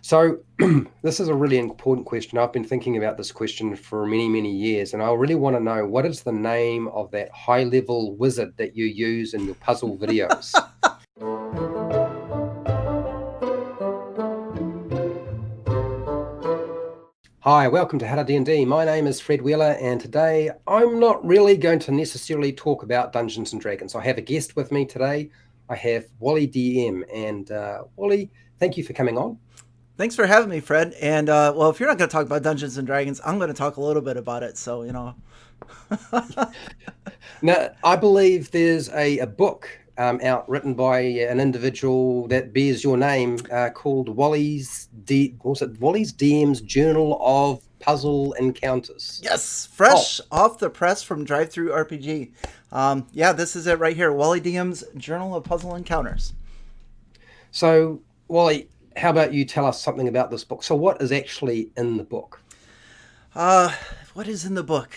So this is a really important question. I've been thinking about this question for many, many years, and I really want to know what is the name of that high-level wizard that you use in your puzzle videos? Hi, welcome to HowtoDandD. My name is Fred Wheeler, and today I'm not really going to necessarily talk about Dungeons and Dragons. I have a guest with me today. I have Wally DM, and Wally, thank you for coming on. Thanks for having me, Fred. And well, if you're not going to talk about Dungeons and Dragons, I'm going to talk a little bit about it. So Now, I believe there's a book out written by an individual that bears your name called Wally's DM's Journal of Puzzle Encounters. yes, Oh, fresh off the press from Drive Through RPG. Yeah, this is it right here. Wally DM's Journal of Puzzle Encounters. so Wally, how about you tell us something about this book? So, what is actually in the book? Uh, what is in the book?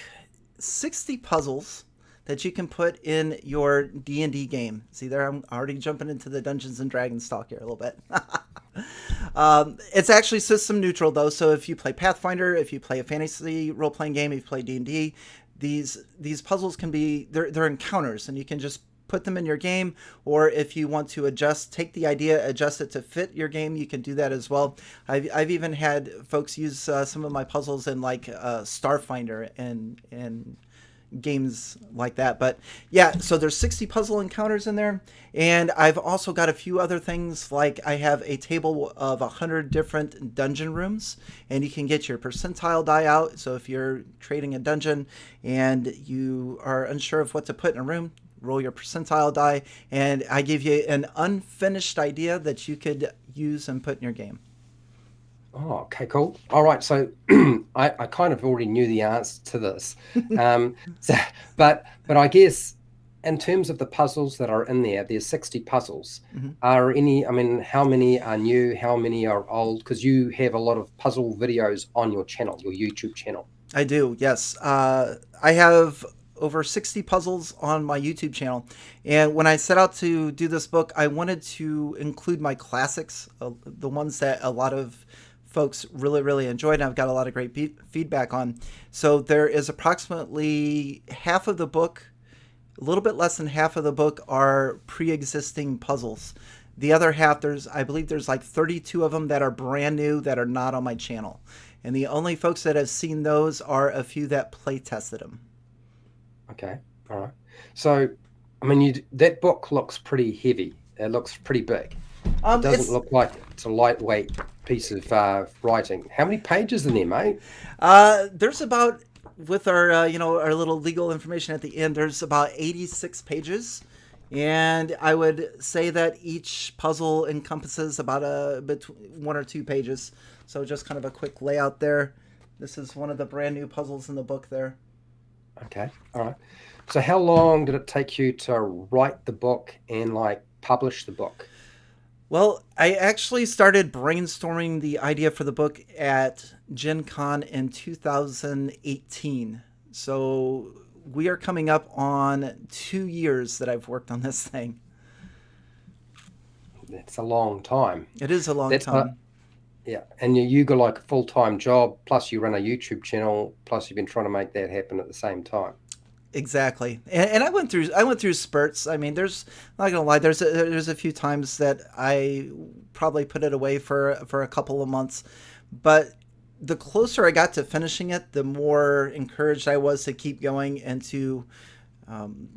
60 puzzles that you can put in your D&D game. See there, I'm already jumping into the Dungeons and Dragons talk here a little bit. It's actually system neutral though, so if you play Pathfinder, if you play a fantasy role-playing game, if you play D&D, these puzzles can be they're encounters, and you can just put them in your game, or if you want to take the idea, adjust it to fit your game, you can do that as well. I've even had folks use some of my puzzles in like Starfinder and games like that. But yeah, so there's 60 puzzle encounters in there, and I've also got a few other things, like I have a table of 100 different dungeon rooms, and you can get your percentile die out. So if you're creating a dungeon and you are unsure of what to put in a room, roll your percentile die, and I give you an unfinished idea that you could use and put in your game. Oh, okay, cool. All right, so I kind of already knew the answer to this, so, but I guess in terms of the puzzles that are in there, there's 60 puzzles. Mhm. Are any? I mean, how many are new? How many are old? Because you have a lot of puzzle videos on your channel, your YouTube channel. I do, yes. I have over 60 puzzles on my YouTube channel. And when I set out to do this book, I wanted to include my classics, the ones that a lot of folks really, really enjoyed, and I've got a lot of great feedback on. So there is approximately half of the book, a little bit less than half of the book, are pre-existing puzzles. The other half, I believe there's like 32 of them that are brand new that are not on my channel. And the only folks that have seen those are a few that play tested them. Okay, all right. So, I mean, that book looks pretty heavy. It looks pretty big. It doesn't It's look like it's a lightweight piece of writing. How many pages in there, mate? there's about, with our our little legal information at the end, there's about 86 pages, and I would say that each puzzle encompasses about between 1 or 2 pages. So just kind of a quick layout there. This is one of the brand new puzzles in the book there. Okay, all right. So, how long did it take you to write the book and like publish the book? Well, I actually started brainstorming the idea for the book at Gen Con in 2018. So we are coming up on 2 years that I've worked on this thing. That's a long time. It is a long That's not, time. yeah. And you got like a full-time job, plus you run a YouTube channel, plus you've been trying to make that happen at the same time. Exactly, and I went through spurts. I mean, there's, not gonna lie, there's a few times that I probably put it away for a couple of months, but the closer I got to finishing it, the more encouraged I was to keep going and to um,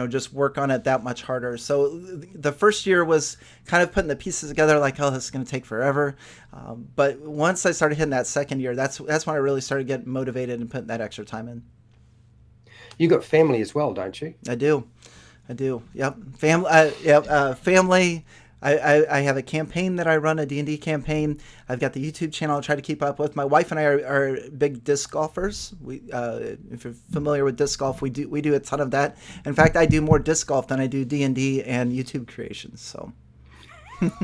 just work on it that much harder. So the first year was kind of putting the pieces together, like, oh, this is going to take forever. But once I started hitting that second year, that's when I really started getting motivated and putting that extra time in. You got family as well, don't you? I do. I do. Yep. Family. Yep. Family. I have a campaign that I run, a D&D campaign. I've got the YouTube channel I try to keep up with. My wife and I are big disc golfers. If you're familiar with disc golf, we do a ton of that. In fact, I do more disc golf than I do D&D and YouTube creations. So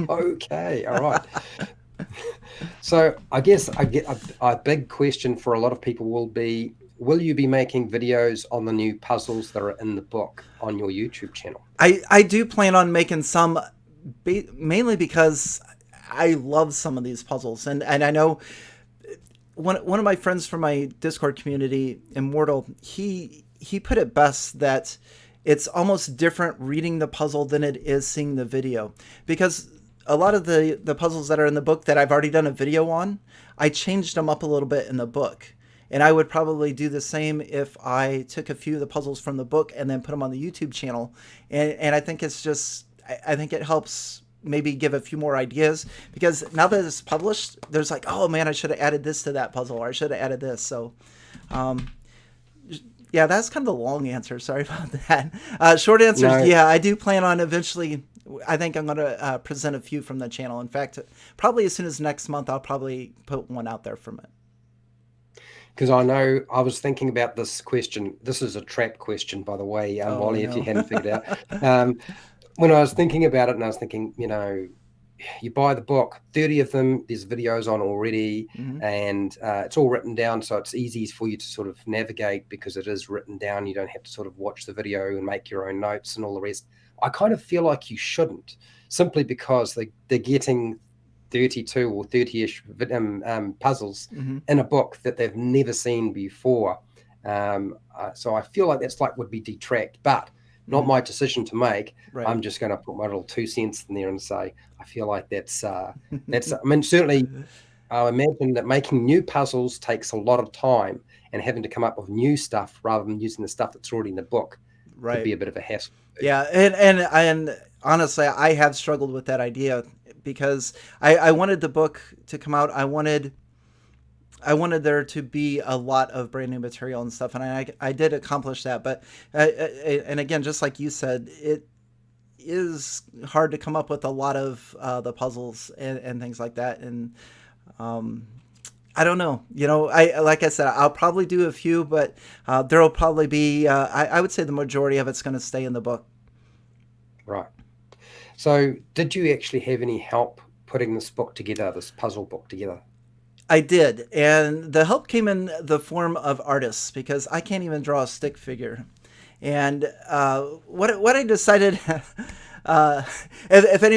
Okay, all right. So I guess I get a big question for a lot of people will be, will you be making videos on the new puzzles that are in the book on your YouTube channel? I do plan on making some, mainly because I love some of these puzzles, and I know one of my friends from my Discord community, Immortal, he put it best that it's almost different reading the puzzle than it is seeing the video, because a lot of the puzzles that are in the book that I've already done a video on, I changed them up a little bit in the book. And I would probably do the same if I took a few of the puzzles from the book and then put them on the YouTube channel. And I think it's just, I think it helps maybe give a few more ideas, because now that it's published, there's like, oh man, I should have added this to that puzzle, or I should have added this. So, yeah, that's kind of the long answer. Sorry about that. Short answer is, No. yeah, I do plan on eventually. I think I'm going to present a few from the channel. In fact, probably as soon as next month, I'll probably put one out there from it. Because I know I was thinking about this question. This is a trap question, by the way, Oh, Wally, no. if you hadn't figured it out. When I was thinking about it, and I was thinking, you buy the book, 30 of them, there's videos on already, Mhm. and it's all written down, so it's easy for you to sort of navigate because it is written down. You don't have to sort of watch the video and make your own notes and all the rest. I kind of feel like you shouldn't, simply because they're getting 32 or 30-ish puzzles Mhm. in a book that they've never seen before. So I feel like that's like would be detract, but not Mhm. my decision to make. Right. I'm just going to put my little 2 cents in there and say, I feel like that's, I mean, certainly I imagine that making new puzzles takes a lot of time, and having to come up with new stuff rather than using the stuff that's already in the book could Right. be a bit of a hassle. Yeah, and honestly, I have struggled with that idea, because I wanted the book to come out. I wanted there to be a lot of brand new material and stuff, and I did accomplish that. But and again, just like you said, it is hard to come up with a lot of the puzzles and things like that. And I don't know. I like I said, I'll probably do a few, but there will probably be. I would say the majority of it's going to stay in the book. Right. So did you actually have any help putting this book together, this puzzle book together? I did, and the help came in the form of artists, because I can't even draw a stick figure. And what I decided, uh, if any,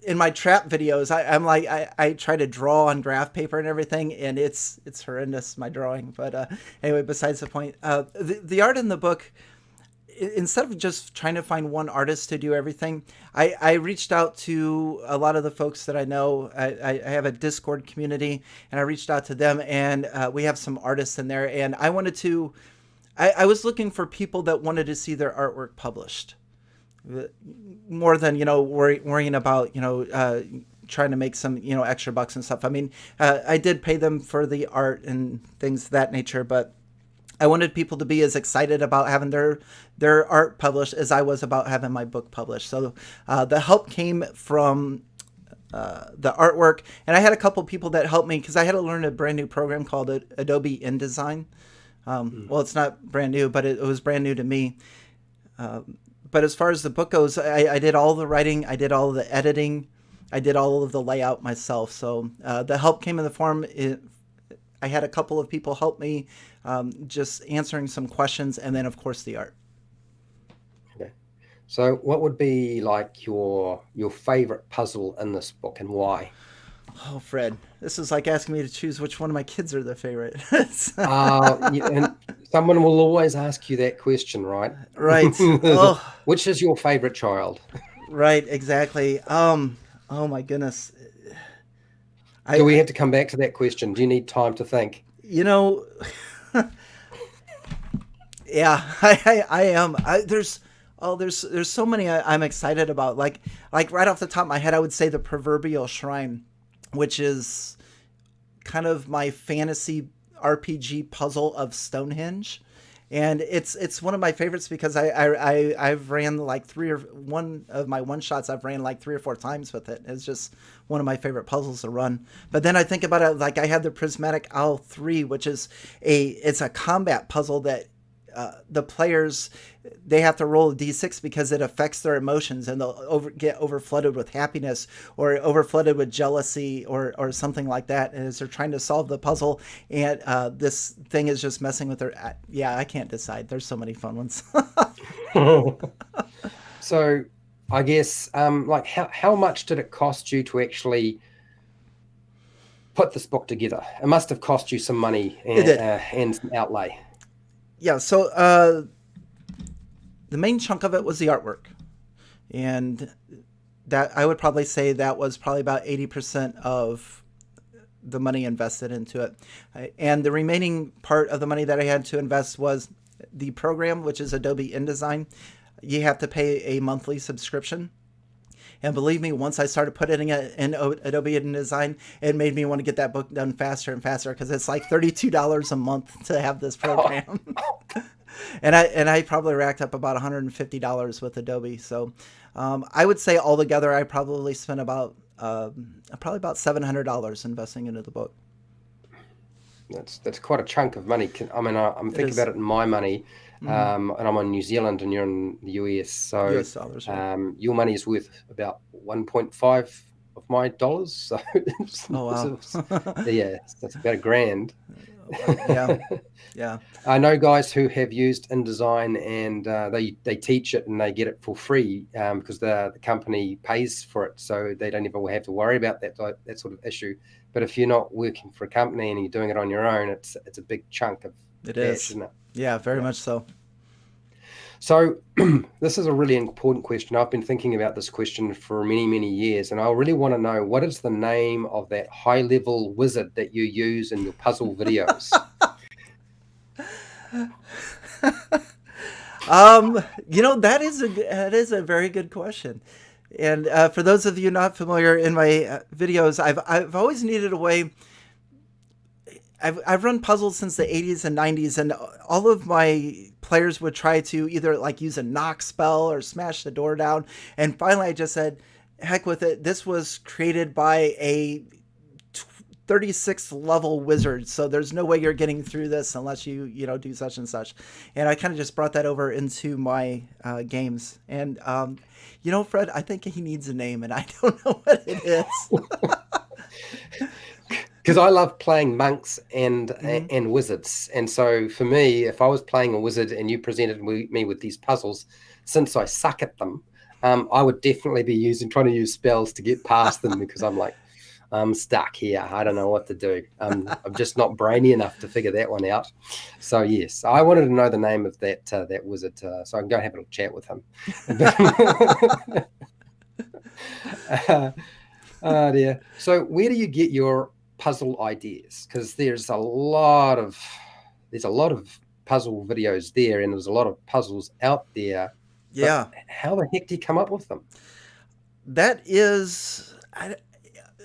in my trap videos, I'm like I try to draw on graph paper and everything, and it's horrendous, my drawing. But anyway, besides the point, the art in the book, instead of just trying to find one artist to do everything, I reached out to a lot of the folks that I know. I have a Discord community, and I reached out to them, and we have some artists in there. And I wanted to, I was looking for people that wanted to see their artwork published, more than worrying about trying to make some extra bucks and stuff. I mean, I did pay them for the art and things of that nature, but I wanted people to be as excited about having their art published as I was about having my book published. So the help came from the artwork, and I had a couple people that helped me, because I had to learn a brand new program called Adobe InDesign. Well, it's not brand new, but it was brand new to me. But as far as the book goes, I did all the writing, I did all the editing, I did all of the layout myself. So the help came in the form. I had a couple of people help me, just answering some questions, and then of course the art. Okay. So what would be like your favorite puzzle in this book, and why? Oh, Fred, this is like asking me to choose which one of my kids are the favorite. And someone will always ask you that question, right? Right. Oh, Which is your favorite child? right. Exactly. Oh my goodness. Do we I have to come back to that question? Do you need time to think? you know, yeah, I am. There's so many I'm excited about. Like right off the top of my head, I would say the proverbial shrine, which is kind of my fantasy RPG puzzle of Stonehenge. And it's one of my favorites, because I've ran like one of my one shots I've ran like 3 or 4 times with it. It's just one of my favorite puzzles to run. But then I think about it, like I have the Prismatic Owl 3, which is it's a combat puzzle that the players, they have to roll a d6 because it affects their emotions, and they'll get over flooded with happiness, or over flooded with jealousy, or something like that. And as they're trying to solve the puzzle, and this thing is just messing with their yeah, I can't decide. There's so many fun ones. So I guess like how much did it cost you to actually put this book together? It must have cost you some money It did. And some outlay. Yeah. So the main chunk of it was the artwork, and that I would probably say that was probably about 80% of the money invested into it. And the remaining part of the money that I had to invest was the program, which is Adobe InDesign. You have to pay a monthly subscription. And believe me, once I started putting it in Adobe InDesign, it made me want to get that book done faster and faster, because it's like $32 a month to have this program. And I probably racked up about $150 with Adobe. So I would say altogether, I probably spent about $700 investing into the book. That's quite a chunk of money. I mean, I'm thinking about it in my money, and I'm on New Zealand and you're in the US. So US dollars, yeah. Your money is worth about 1.5 of my dollars. So Oh, wow. Yeah, that's about $1,000. Yeah. I know guys who have used InDesign, and they teach it and they get it for free because the company pays for it, so they don't even have to worry about that sort of issue. But if you're not working for a company and you're doing it on your own, it's a big chunk of cash, isn't it? Yeah, very much so. So this is a really important question. I've been thinking about this question for many, many years, and I really want to know, what is the name of that high-level wizard that you use in your puzzle videos? That is a very good question. And for those of you not familiar, in my videos, I've always needed a way. I've run puzzles since the 80s and 90s, and all of my players would try to either like use a knock spell or smash the door down. And finally I just said, heck with it. This was created by a 36th level wizard, so there's no way you're getting through this unless you do such and such. And I kind of just brought that over into my games. And Fred, I think he needs a name, and I don't know what it is. Because I love playing monks and wizards, and so for me, if I was playing a wizard and you presented me with these puzzles, since I suck at them, I would definitely be trying to use spells to get past them, because I'm like, I'm stuck here. I don't know what to do. I'm just not brainy enough to figure that one out. So yes, I wanted to know the name of that wizard, so I can go have a little chat with him. Oh dear. So where do you get your puzzle ideas? Because there's a lot of puzzle videos there, and there's a lot of puzzles out there. Yeah. How the heck do you come up with them? That is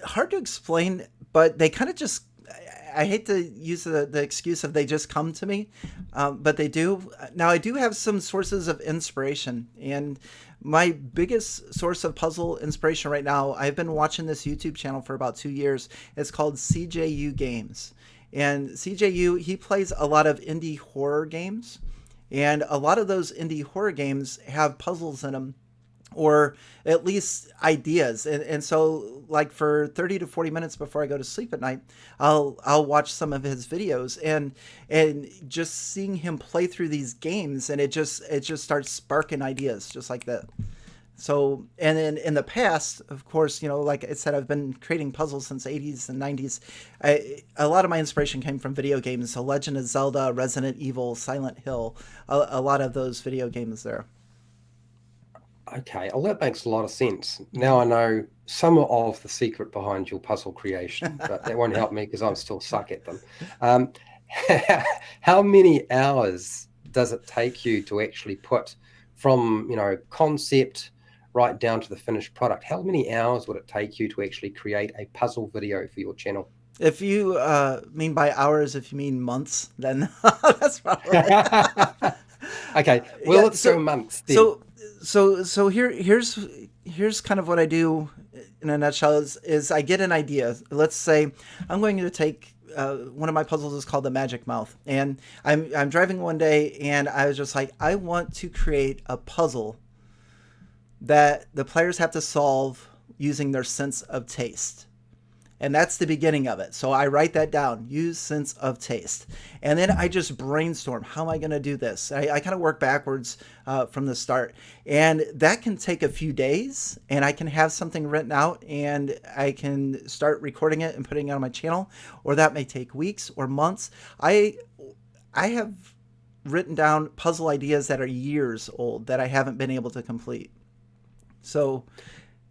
hard to explain, but they kind of just, I hate to use the excuse of they just come to me, but they do. Now, I do have some sources of inspiration, and my biggest source of puzzle inspiration right now, I've been watching this YouTube channel for about 2 years. It's called CJU Games. And CJU, he plays a lot of indie horror games. And a lot of those indie horror games have puzzles in them, or at least ideas. And so like for 30 to 40 minutes before I go to sleep at night, I'll watch some of his videos, and just seeing him play through these games, and it just starts sparking ideas just like that. So, and then in the past, of course, like I said, I've been creating puzzles since the 80s and 90s. A lot of my inspiration came from video games. So Legend of Zelda, Resident Evil, Silent Hill, a lot of those video games there. Okay, well, that makes a lot of sense. Now I know some of the secret behind your puzzle creation, but that won't help me because I'm still suck at them. How many hours does it take you to actually put from, concept right down to the finished product? How many hours would it take you to actually create a puzzle video for your channel? If you mean by hours, if you mean months, then that's probably okay. Well, let's go months then. So here's kind of what I do in a nutshell is I get an idea. Let's say I'm going to take one of my puzzles is called the Magic Mouth, and I'm driving one day, and I was just like, I want to create a puzzle that the players have to solve using their sense of taste. And that's the beginning of it. So I write that down, use sense of taste. And then I just brainstorm, how am I going to do this? I kind of work backwards from the start. And that can take a few days, and I can have something written out and I can start recording it and putting it on my channel, or that may take weeks or months. I have written down puzzle ideas that are years old that I haven't been able to complete. So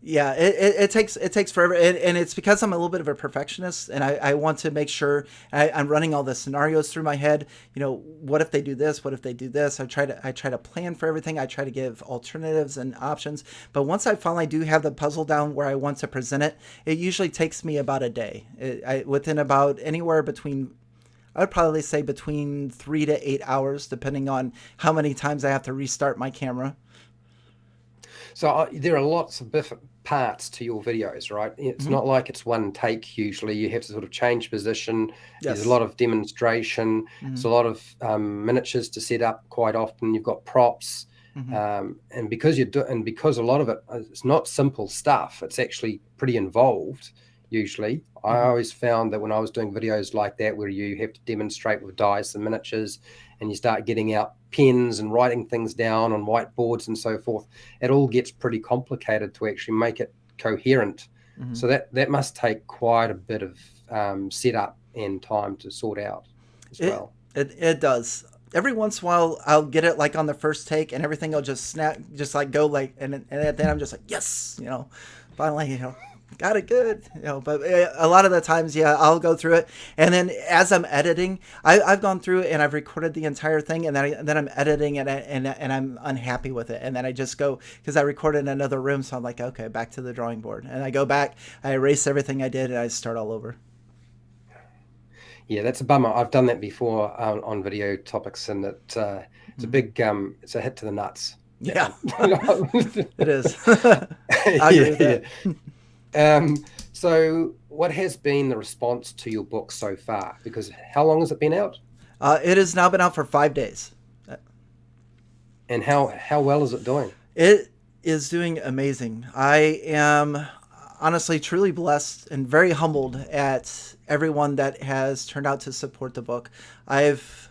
yeah, it takes forever, and it's because I'm a little bit of a perfectionist, and I want to make sure I'm running all the scenarios through my head. You know, what if they do this? What if they do this? I try to plan for everything. I try to give alternatives and options. But once I finally do have the puzzle down where I want to present it, it usually takes me about a day. Within about anywhere between, I would probably say between 3 to 8 hours, depending on how many times I have to restart my camera. So there are lots of different parts to your videos, right? It's not like it's one take. Usually you have to sort of change position. Yes. There's a lot of demonstration. There's a lot of miniatures to set up quite often. You've got props. And because because a lot of it is not simple stuff, it's actually pretty involved usually. I always found that when I was doing videos like that, where you have to demonstrate with dice and miniatures, and you start getting out pens and writing things down on whiteboards and so forth, it all gets pretty complicated to actually make it coherent. So that must take quite a bit of setup and time to sort out as well. It does. Every once in a while, I'll get it like on the first take, and everything will just snap, just like go like, and then I'm just like, yes, you know, finally, you know, got it good, you know. But a lot of the times, yeah, I'll go through it, and then as I'm editing, I've gone through it and I've recorded the entire thing, and then I'm editing it, and I'm unhappy with it, and then I just go, because I recorded in another room, so I'm like, okay, back to the drawing board, and I go back, I erase everything I did, and I start all over. Yeah, that's a bummer. I've done that before on video topics, and it's a big it's a hit to the nuts. Yeah, it is. I agree with that. So what has been the response to your book so far? Because how long has it been out? It has now been out for 5 days. And how well is it doing? It is doing amazing. I am honestly truly blessed and very humbled at everyone that has turned out to support the book. I've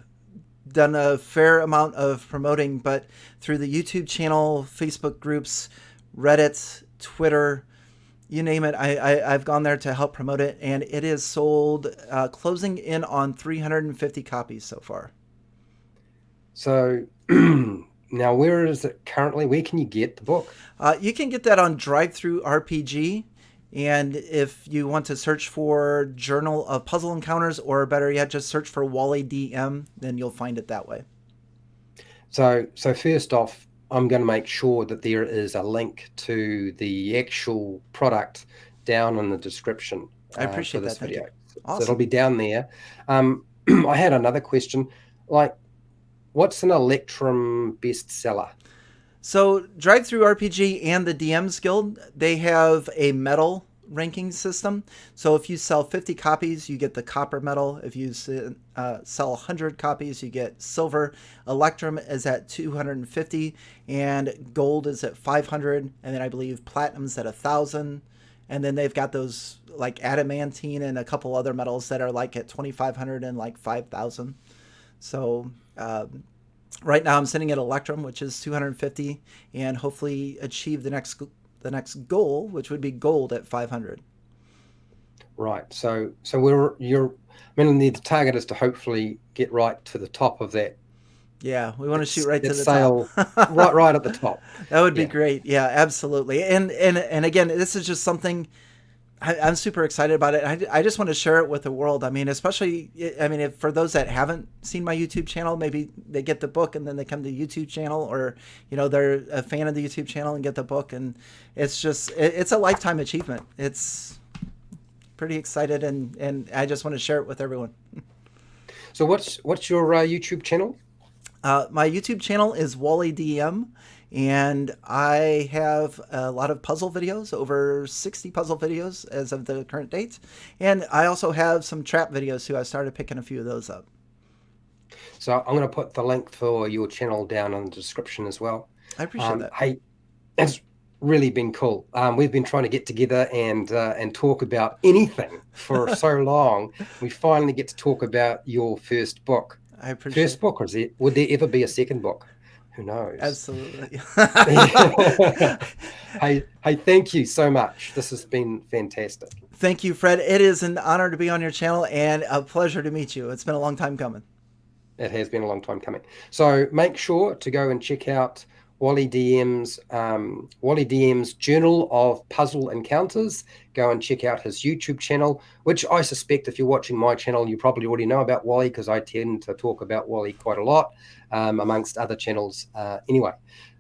done a fair amount of promoting, but through the YouTube channel, Facebook groups, Reddit, Twitter, you name it, I've gone there to help promote it, and it is sold, closing in on 350 copies so far. So now where is it currently? Where can you get the book? You can get that on DriveThruRPG. And if you want to search for Journal of Puzzle Encounters, or better yet, just search for Wally DM, then you'll find it that way. So first off, I'm going to make sure that there is a link to the actual product down in the description. I appreciate for this that. video. Awesome. So it'll be down there. I had another question, like, what's an Electrum bestseller? So DriveThruRPG and the DMs Guild, they have a medal ranking system. So if you sell 50 copies, you get the copper medal. If you sell 100 copies, you get silver. Electrum is at 250, and gold is at 500, and then I believe platinum's at 1,000. And then they've got those like adamantine and a couple other medals that are like at 2,500 and like 5,000. So right now I'm sitting at Electrum, which is 250, and hopefully achieve the next goal, which would be gold at 500. Right. So the target is to hopefully get right to the top of that. Yeah, we want to shoot right to the sale, top. right at the top. That would be great. Yeah, absolutely. And again, this is just something I'm super excited about it. I just want to share it with the world. I mean, especially, for those that haven't seen my YouTube channel, maybe they get the book and then they come to the YouTube channel, or, they're a fan of the YouTube channel and get the book. And it's just, it's a lifetime achievement. It's pretty excited, and I just want to share it with everyone. So what's your YouTube channel? My YouTube channel is Wally DM. And I have a lot of puzzle videos, over 60 puzzle videos as of the current date. And I also have some trap videos too. I started picking a few of those up. So I'm going to put the link for your channel down in the description as well. I appreciate that. Hey, really been cool. We've been trying to get together and talk about anything for so long. We finally get to talk about your first book. I appreciate First it. book, or would there ever be a second book? Who knows? Absolutely. Hey, thank you so much. This has been fantastic. Thank you, Fred. It is an honor to be on your channel and a pleasure to meet you. It's been a long time coming. It has been a long time coming. So make sure to go and check out Wally DM's Journal of Puzzle Encounters. Go and check out his YouTube channel, which I suspect if you're watching my channel, you probably already know about Wally, because I tend to talk about Wally quite a lot, amongst other channels anyway.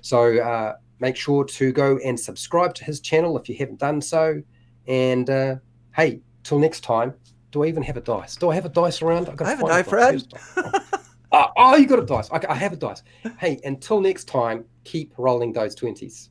So make sure to go and subscribe to his channel if you haven't done so. And hey, till next time, do I even have a dice? Do I have a dice around? I've got I to have a find die, a Fred. dice. Oh, you got a dice. Okay, I have a dice. Hey, until next time, keep rolling those 20s.